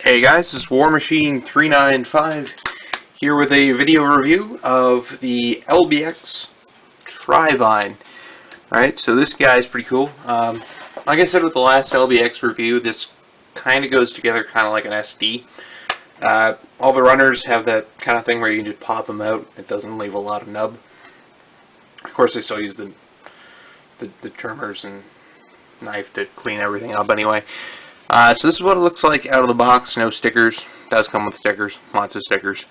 Hey guys, this is War Machine 395 here with a video review of the LBX Trivhine. Alright, so this guy is pretty cool. Like I said with the last LBX review, this kind of goes together kind of like an SD. All the runners have that kind of thing where you can just pop them out. It doesn't leave a lot of nub. Of course, they still use the trimmers and knife to clean everything up anyway. So this is what it looks like out of the box. No stickers. It does come with stickers. Lots of stickers.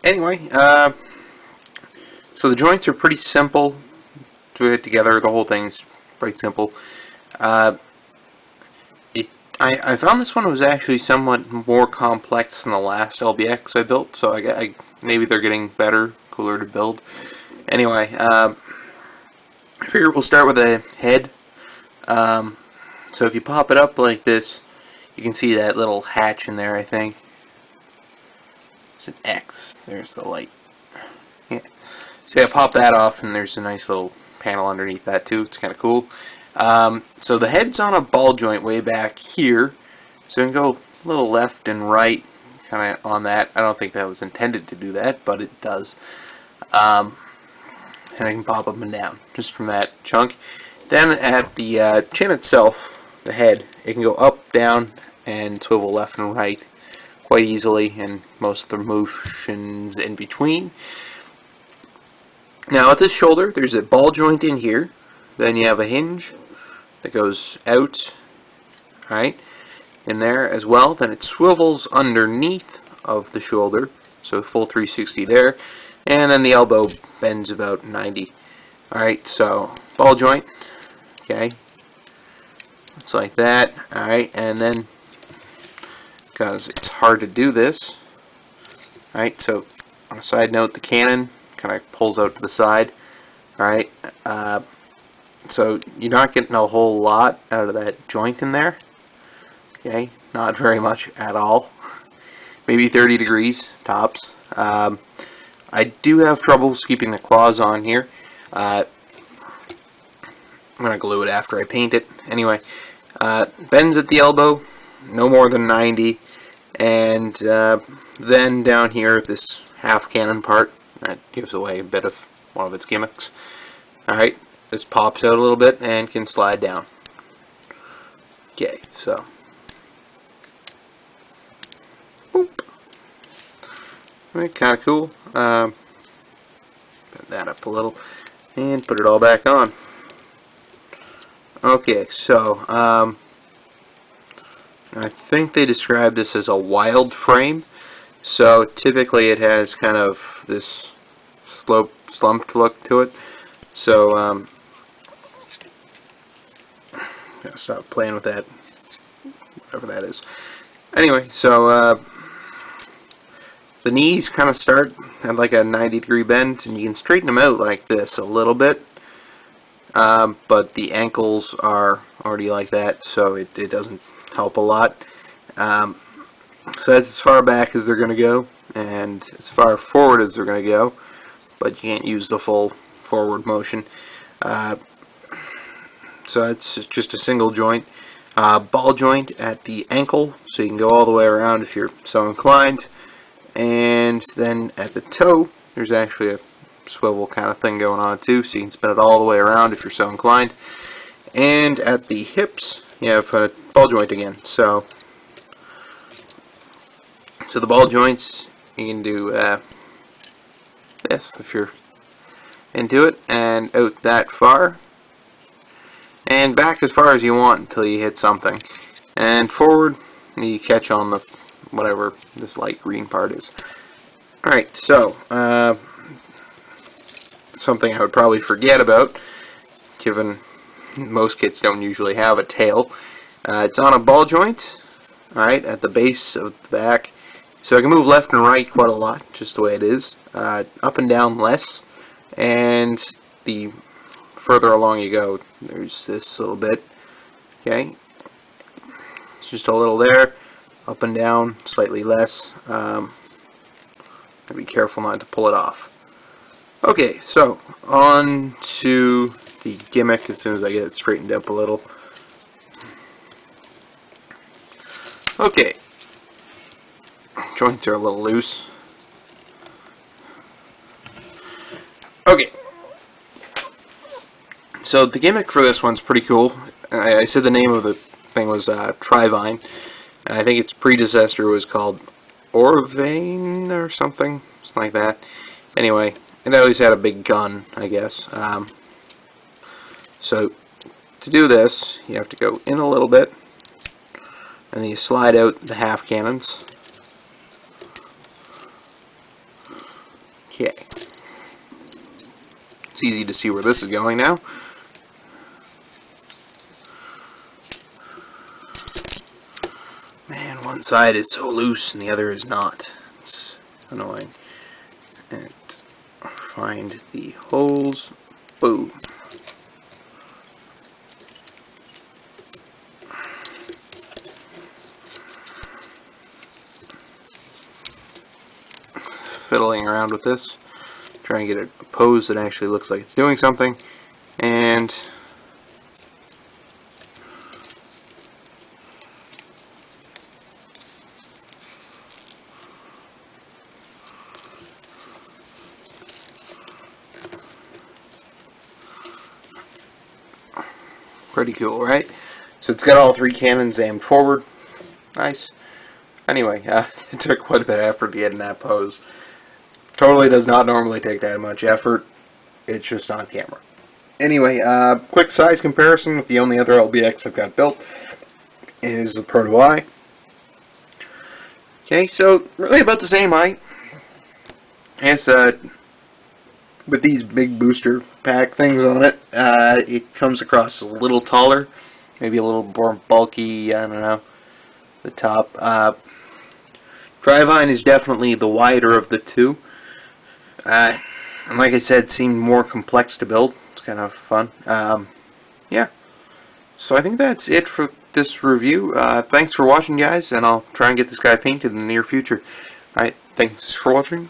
Anyway, so the joints are pretty simple to put together. The whole thing's pretty simple. I found this one was actually somewhat more complex than the last LBX I built, so maybe they're getting better, cooler to build. Anyway, I figure we'll start with a head. So if you pop it up like this, you can see that little hatch in there, I think. It's an X. There's the light. Yeah. So I pop that off, and there's a nice little panel underneath that too. It's kind of cool. So the head's on a ball joint way back here. So you can go a little left and right kind of on that. I don't think that was intended to do that, but it does. And I can pop up and down just from that chunk. Then at the chin itself, the head, it can go up, down, and swivel left and right quite easily, and most of the motions in between. Now at this shoulder, there's a ball joint in here. Then you have a hinge that goes out, right, in there as well. Then it swivels underneath of the shoulder, so full 360 there. And then the elbow bends about 90. Alright, so ball joint, okay. It's like that, alright, and then, because it's hard to do this, alright, so on a side note, the cannon kind of pulls out to the side, alright, so you're not getting a whole lot out of that joint in there, okay, not very much at all, maybe 30 degrees, tops. I do have troubles keeping the claws on here. I'm going to glue it after I paint it. Anyway, bends at the elbow, no more than 90. And then down here, this half cannon part, that gives away a bit of one of its gimmicks. Alright, this pops out a little bit and can slide down. Okay, so. Boop. Alright, kind of cool. Put that up a little and put it all back on. Okay, so I think they describe this as a wild frame. So typically it has kind of this slumped look to it. So gotta stop playing with that, whatever that is. Anyway, so the knees kind of start at like a 90-degree bend, and you can straighten them out like this a little bit. But the ankles are already like that, so it doesn't help a lot. So that's as far back as they're going to go, and as far forward as they're going to go, but you can't use the full forward motion. So it's just a single joint. Ball joint at the ankle, so you can go all the way around if you're so inclined. And then at the toe, there's actually a swivel kind of thing going on too, so you can spin it all the way around if you're so inclined. And at the hips, you have a ball joint again. So the ball joints, you can do this if you're into it, and out that far, and back as far as you want until you hit something, and forward, you catch on the whatever this light green part is. Alright, so something I would probably forget about, given most kits don't usually have a tail. It's on a ball joint, alright, at the base of the back. So I can move left and right quite a lot, just the way it is. Up and down less, and the further along you go, there's this little bit. Okay, it's just a little there. Up and down, slightly less. Be careful not to pull it off. Okay, so on to the gimmick as soon as I get it straightened up a little. Okay. Joints are a little loose. Okay. So the gimmick for this one's pretty cool. I said the name of the thing was Trivhine, and I think its predecessor was called Orvane or something like that. Anyway, it always had a big gun, I guess. So to do this, you have to go in a little bit, and then you slide out the half cannons. Okay. It's easy to see where this is going now. Man, one side is so loose and the other is not. It's annoying. And find the holes. Boom. Fiddling around with this, try and get a pose that actually looks like it's doing something, and pretty cool, right? So it's got all three cannons aimed forward. Nice. Anyway, it took quite a bit of effort to get in that pose. Totally does not normally take that much effort. It's just on camera. Anyway, quick size comparison with the only other LBX I've got built is the Proto I. Okay, so really about the same height. As with these big booster pack things on it, it comes across a little taller, maybe a little more bulky. I don't know. The top. Trivhine is definitely the wider of the two. And like I said, it seemed more complex to build. It's kind of fun. Yeah. So I think that's it for this review. Thanks for watching, guys, and I'll try and get this guy painted in the near future. Alright, thanks for watching.